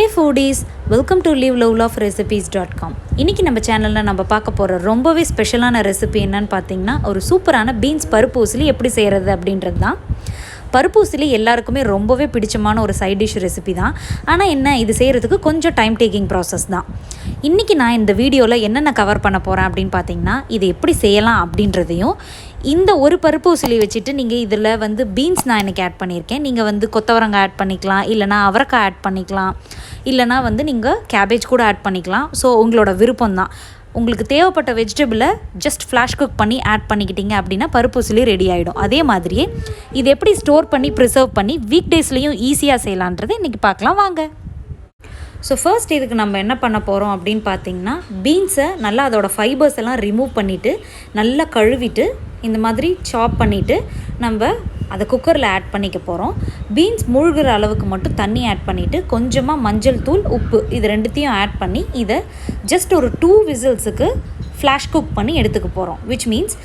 Hey foodies, welcome to liveloveloverecipes.com. இன்னைக்கு நம்ம சேனல்ல நம்ம பார்க்க போற ரொம்பவே ஸ்பெஷலான ரெசிபி என்னன்னு பார்த்தீங்கன்னா ஒரு சூப்பரான பீன்ஸ் பருப்பு உசிலி எப்படி செய்யறது அப்படின்றது தான். பருப்பு உசிலி எல்லாருக்குமே ரொம்பவே பிடிச்சமான ஒரு சைட் டிஷ் ரெசிபி தான். ஆனால் என்ன இது செய்கிறதுக்கு கொஞ்சம் டைம் டேக்கிங் ப்ராசஸ் தான். இன்றைக்கி நான் இந்த வீடியோவில் என்னென்ன கவர் பண்ண போகிறேன் அப்படின்னு பார்த்தீங்கன்னா இது எப்படி செய்யலாம் அப்படின்றதையும், இந்த ஒரு பருப்பு உசிலி வச்சுட்டு நீங்கள் இதில் பீன்ஸ் நான் எனக்கு ஆட் பண்ணியிருக்கேன். நீங்கள் கொத்தவரங்காய் ஆட் பண்ணிக்கலாம், இல்லைனா அவரைக்காய் ஆட் பண்ணிக்கலாம், இல்லைனா நீங்கள் கேபேஜ் கூட ஆட் பண்ணிக்கலாம். ஸோ உங்களோட விருப்பம் தான். உங்களுக்கு தேவைப்பட்ட வெஜிடபிளை ஜஸ்ட் ஃப்ளாஷ் குக் பண்ணி ஆட் பண்ணிக்கிட்டீங்க அப்படின்னா பருப்பு உசிலி ரெடி ஆகிடும். அதே மாதிரியே இது எப்படி ஸ்டோர் பண்ணி ப்ரிசர்வ் பண்ணி வீக் டேஸ்லேயும் ஈஸியாக செய்யலான்றதை இன்றைக்கி பார்க்கலாம் வாங்க. ஸோ ஃபர்ஸ்ட் இதுக்கு நம்ம என்ன பண்ண போகிறோம் அப்படின்னு பார்த்தீங்கன்னா பீன்ஸை நல்லா அதோட ஃபைபர்ஸ் எல்லாம் ரிமூவ் பண்ணிவிட்டு நல்லா கழுவிட்டு இந்த மாதிரி சாப் பண்ணிவிட்டு நம்ம அதை குக்கரில் ஆட் பண்ணிக்க போகிறோம். பீன்ஸ் மூழ்கிற அளவுக்கு மட்டும் தண்ணி ஆட் பண்ணிவிட்டு கொஞ்சமாக மஞ்சள் தூள், உப்பு இது ரெண்டுத்தையும் ஆட் பண்ணி இதை ஜஸ்ட் ஒரு 2 விசில்ஸுக்கு ஃப்ளாஷ் குக் பண்ணி எடுத்துக்க போகிறோம். விச் மீன்ஸ்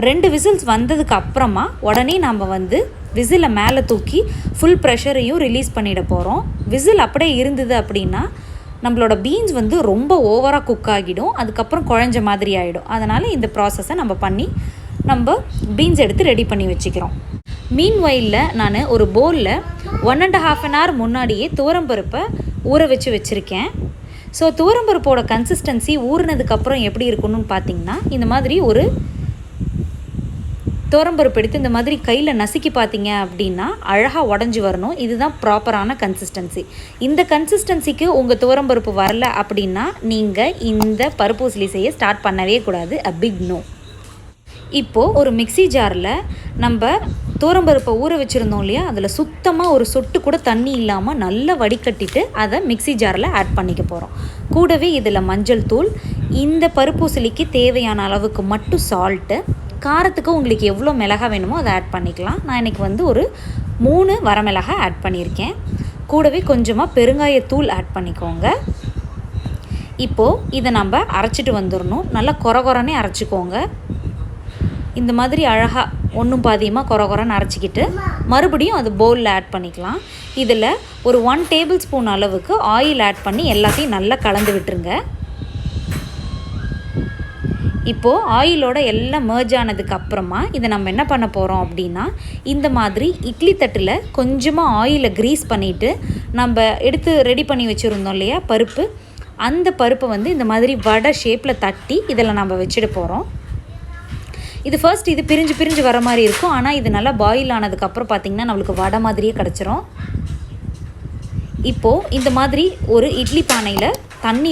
2 விசில்ஸ் வந்ததுக்கு அப்புறமா உடனே நம்ம விசிலை மேலே தூக்கி ஃபுல் ப்ரெஷரையும் ரிலீஸ் பண்ணிட போகிறோம். விசில் அப்படியே இருந்தது அப்படின்னா நம்மளோட பீன்ஸ் ரொம்ப ஓவராக குக் ஆகிடும், அதுக்கப்புறம் குழஞ்ச மாதிரி ஆகிடும். அதனால் இந்த ப்ராசஸை நம்ம பீன்ஸ் எடுத்து ரெடி பண்ணி வச்சுக்கிறோம். மீன்வைலில் நான் ஒரு பவுலில் 1.5 hour முன்னாடியே துவரம்பருப்பை ஊற வச்சுருக்கேன். ஸோ துவரம்பருப்போட கன்சிஸ்டன்சி ஊறினதுக்கப்புறம் எப்படி இருக்கணும்னு பார்த்தீங்கன்னா இந்த மாதிரி ஒரு துவரம்பருப்பு எடுத்து இந்த மாதிரி கையில் நசுக்கி பார்த்தீங்க அப்படின்னா அழகாக உடஞ்சி வரணும். இதுதான் ப்ராப்பரான கன்சிஸ்டன்சி. இந்த கன்சிஸ்டன்சிக்கு உங்கள் துவரம்பருப்பு வரல அப்படின்னா நீங்கள் இந்த பருப்பு உசிலி செய்ய ஸ்டார்ட் பண்ணவே கூடாது. A big no. இப்போது ஒரு மிக்ஸி ஜாரில் நம்ம துவரம்பருப்பை ஊற வச்சுருந்தோம் இல்லையா, அதில் சுத்தமாக ஒரு சொட்டு கூட தண்ணி இல்லாமல் நல்லா வடிகட்டிட்டு அதை மிக்ஸி ஜாரில் ஆட் பண்ணிக்க போகிறோம். கூடவே இதில் மஞ்சள் தூள், இந்த பருப்பு உசிலிக்கு தேவையான அளவுக்கு மட்டும் சால்ட்டு, காரத்துக்கு உங்களுக்கு எவ்வளோ மிளகாய் வேணுமோ அதை ஆட் பண்ணிக்கலாம். நான் இன்றைக்கி ஒரு 3 வரமிளகாய் ஆட் பண்ணியிருக்கேன். கூடவே கொஞ்சமாக பெருங்காயத்தூள் ஆட் பண்ணிக்கோங்க. இப்போது இதை நம்ம அரைச்சிட்டு வந்துடணும். நல்லா கொரகொரனே அரைச்சிக்கோங்க. இந்த மாதிரி அழகாக ஒன்றும் பாதியமாக கொரகொரன்னு அரைச்சிக்கிட்டு மறுபடியும் அது பவுலில் ஆட் பண்ணிக்கலாம். இதில் ஒரு 1 டேபிள் ஸ்பூன் அளவுக்கு ஆயில் ஆட் பண்ணி எல்லாத்தையும் நல்லா கலந்து விட்டுருங்க. இப்போது ஆயிலோட எல்லாம் மர்ஜ் ஆனதுக்கு அப்புறமா இதை நம்ம என்ன பண்ண போகிறோம் அப்படின்னா இந்த மாதிரி இட்லி தட்டில் கொஞ்சமாக ஆயிலை க்ரீஸ் பண்ணிவிட்டு நம்ம எடுத்து ரெடி பண்ணி வச்சுருந்தோம் இல்லையா பருப்பு, அந்த பருப்பை இந்த மாதிரி வடை ஷேப்பில் தட்டி இதில் நம்ம வச்சுட போகிறோம். இது ஃபர்ஸ்ட் இது பிரிஞ்சு வர மாதிரி இருக்கும். ஆனால் இது நல்லா பாயில் ஆனதுக்கப்புறம் பார்த்திங்கன்னா நம்மளுக்கு வடை மாதிரியே கிடச்சிரும். இப்போது இந்த மாதிரி ஒரு இட்லி பானையில் தண்ணி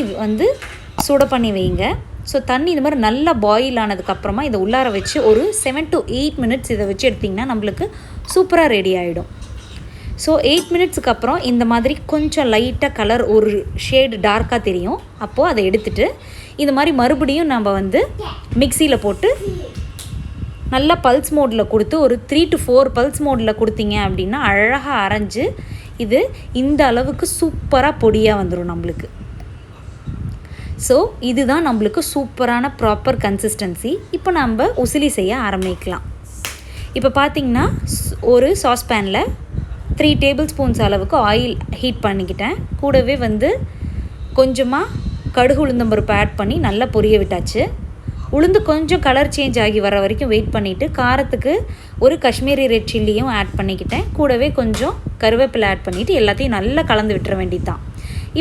சூட பண்ணி வைங்க. ஸோ தண்ணி இந்த மாதிரி நல்லா பாயில் ஆனதுக்கப்புறமா இதை உள்ளார வச்சு ஒரு 7 to 8 minutes இதை வச்சு எடுத்திங்கன்னா நம்மளுக்கு சூப்பராக ரெடி ஆகிடும். ஸோ 8 minutesக்கு அப்புறம் இந்த மாதிரி கொஞ்சம் லைட்டாக கலர் ஒரு ஷேடு டார்க்காக தெரியும். அப்போது அதை எடுத்துகிட்டு இந்த மாதிரி மறுபடியும் நம்ம மிக்சியில் போட்டு நல்லா பல்ஸ் மோடில் கொடுத்து ஒரு 3 to 4 பல்ஸ் மோடில் கொடுத்தீங்க அப்படின்னா அழகாக அரைஞ்சு இது இந்த அளவுக்கு சூப்பராக பொடியாக வந்துடும் நம்மளுக்கு. ஸோ இதுதான் நம்மளுக்கு சூப்பரான ப்ராப்பர் கன்சிஸ்டன்சி. இப்போ நம்ம உசிலி செய்ய ஆரம்பிக்கலாம். இப்போ பார்த்திங்கன்னா ஒரு சாஸ்பேனில் 3 டேபிள் ஸ்பூன்ஸ் அளவுக்கு ஆயில் ஹீட் பண்ணிக்கிட்டேன். கூடவே கொஞ்சமாக கடுகு உளுந்தம்பருப்பு ஆட் பண்ணி நல்லா பொரிய விட்டாச்சு. உளுந்து கொஞ்சம் கலர் சேஞ்ச் ஆகி வர வரைக்கும் வெயிட் பண்ணிவிட்டு காரத்துக்கு ஒரு காஷ்மீரி ரெட் சில்லியும் ஆட் பண்ணிக்கிட்டேன். கூடவே கொஞ்சம் கருவேப்பிலை ஆட் பண்ணிவிட்டு எல்லாத்தையும் நல்லா கலந்து விட்டுற வேண்டியது தான்.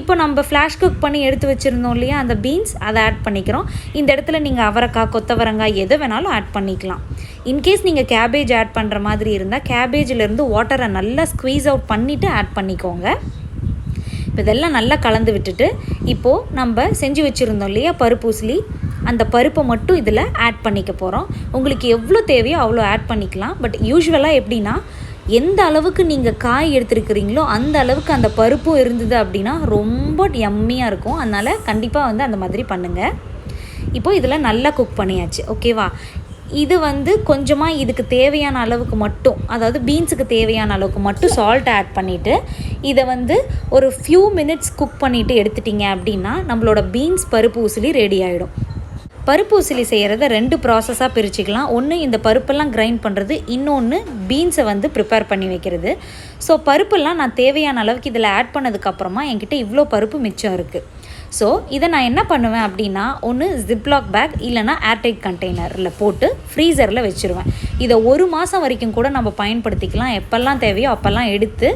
இப்போ நம்ம ஃப்ளாஷ் குக் பண்ணி எடுத்து வச்சுருந்தோம் இல்லையா அந்த பீன்ஸ், அதை ஆட் பண்ணிக்கிறோம். இந்த இடத்துல நீங்கள் அவரைக்காய், கொத்தவரங்காய் எதை வேணாலும் ஆட் பண்ணிக்கலாம். இன்கேஸ் நீங்கள் கேபேஜ் ஆட் பண்ணுற மாதிரி இருந்தால் கேபேஜிலேருந்து வாட்டரை நல்லா ஸ்க்வீஸ் அவுட் பண்ணிவிட்டு ஆட் பண்ணிக்கோங்க. இப்போ இதெல்லாம் நல்லா கலந்து விட்டுட்டு இப்போது நம்ம செஞ்சு வச்சுருந்தோம் இல்லையா பருப்பு உசிலி, அந்த பருப்பை மட்டும் இதில் ஆட் பண்ணிக்க போகிறோம். உங்களுக்கு எவ்வளோ தேவையோ அவ்வளோ ஆட் பண்ணிக்கலாம். பட் யூஸ்வலாக எப்படின்னா எந்த அளவுக்கு நீங்கள் காய் எடுத்துருக்கிறீங்களோ அந்த அளவுக்கு அந்த பருப்பும் இருந்தது அப்படின்னா ரொம்ப யம்மியாக இருக்கும். அதனால் கண்டிப்பாக அந்த மாதிரி பண்ணுங்கள். இப்போது இதில் நல்லா குக் பண்ணியாச்சு. ஓகேவா? இது கொஞ்சமாக இதுக்கு தேவையான அளவுக்கு மட்டும், அதாவது பீன்ஸுக்கு தேவையான அளவுக்கு மட்டும் சால்ட் ஆட் பண்ணிவிட்டு இதை ஒரு ஃபியூ மினிட்ஸ் குக் பண்ணிவிட்டு எடுத்துட்டிங்க அப்படின்னா நம்மளோட பீன்ஸ் பருப்பு உசிலி ரெடி ஆகிடும். பருப்பு உசிலி செய்கிறத 2 ப்ராசஸாக பிரிச்சுக்கலாம். ஒன்று இந்த பருப்பெல்லாம் கிரைண்ட் பண்ணுறது, இன்னொன்று பீன்ஸை வந்து ப்ரிப்பேர் பண்ணி வைக்கிறது. ஸோ பருப்பெல்லாம் நான் தேவையான அளவுக்கு இதில் ஆட் பண்ணதுக்கப்புறமா என்கிட்ட இவ்வளோ பருப்பு மிச்சம் இருக்குது. ஸோ இதை நான் என்ன பண்ணுவேன் அப்படின்னா, ஒன்று ஜிப்லாக் பேக் இல்லைனா ஏர்டைட் கண்டெய்னரில் போட்டு ஃப்ரீசரில் வச்சுருவேன். இதை 1 மாதம் வரைக்கும் கூட நம்ம பயன்படுத்திக்கலாம். எப்போல்லாம் தேவையோ அப்போல்லாம் எடுத்து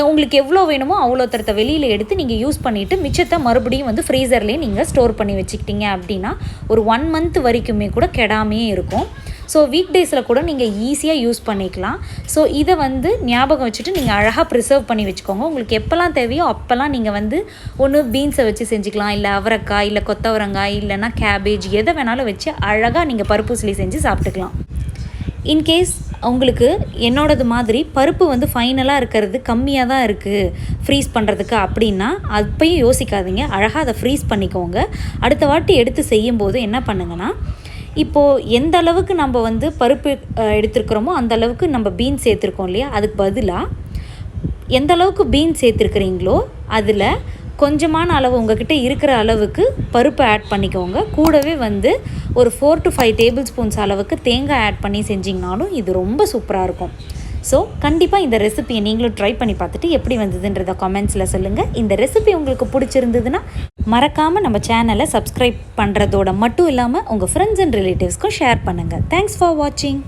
உங்களுக்கு எவ்வளோ வேணுமோ அவ்வளோ தரத்தை வெளியில் எடுத்து நீங்கள் யூஸ் பண்ணிவிட்டு மிச்சத்தை மறுபடியும் வந்து ஃப்ரீசர்லேயே நீங்கள் ஸ்டோர் பண்ணி வச்சுக்கிட்டீங்க அப்படின்னா ஒரு 1 மந்த் வரைக்குமே கூட கெடாமையே இருக்கும். ஸோ வீக் டேஸில் கூட நீங்கள் ஈஸியாக யூஸ் பண்ணிக்கலாம். ஸோ இதை வந்து ஞாபகம் வச்சுட்டு நீங்கள் அழகாக ப்ரிசர்வ் பண்ணி வச்சுக்கோங்க. உங்களுக்கு எப்போல்லாம் தேவையோ அப்போல்லாம் நீங்கள் வந்து ஒன்று பீன்ஸை வச்சு செஞ்சுக்கலாம், இல்லை அவரைக்காய், இல்லை கொத்தவரங்காய், இல்லைனா கேபேஜ், எதை வேணாலும் வச்சு அழகாக நீங்கள் பருப்பு உசிலி செஞ்சு சாப்பிட்டுக்கலாம். இன்கேஸ் உங்களுக்கு என்னோடது மாதிரி பருப்பு வந்து ஃபைனலாக இருக்கிறது கம்மியாக தான் இருக்குது ஃப்ரீஸ் பண்ணுறதுக்கு அப்படின்னா அப்பையும் யோசிக்காதீங்க, அழகாக அதை ஃப்ரீஸ் பண்ணிக்கோங்க. அடுத்த வாட்டி எடுத்து செய்யும்போது என்ன பண்ணுங்கன்னா, இப்போது எந்த அளவுக்கு நம்ம வந்து பருப்பு எடுத்துருக்குறோமோ அந்த அளவுக்கு நம்ம பீன்ஸ் சேர்த்துருக்கோம் இல்லையா, அதுக்கு பதிலாக எந்த அளவுக்கு பீன்ஸ் சேர்த்துருக்குறீங்களோ அதில் கொஞ்சமான அளவு உங்கள்கிட்ட இருக்கிற அளவுக்கு பருப்பு ஆட் பண்ணிக்கோங்க. கூடவே வந்து ஒரு 4 to 5 டேபிள் ஸ்பூன்ஸ் அளவுக்கு தேங்காய் ஆட் பண்ணி செஞ்சிங்கனாலும் இது ரொம்ப சூப்பராக இருக்கும். ஸோ கண்டிப்பாக இந்த ரெசிபியை நீங்களும் ட்ரை பண்ணி பார்த்துட்டு எப்படி வந்ததுன்றதை கமெண்ட்ஸில் சொல்லுங்கள். இந்த ரெசிபி உங்களுக்கு பிடிச்சிருந்ததுன்னா மறக்காமல் நம்ம சேனலை சப்ஸ்கிரைப் பண்ணுறதோட மட்டும் இல்லாமல் உங்கள் ஃப்ரெண்ட்ஸ் அண்ட் ரிலேட்டிவ்ஸ்க்கும் ஷேர் பண்ணுங்கள். தேங்க்ஸ் ஃபார் வாட்சிங்.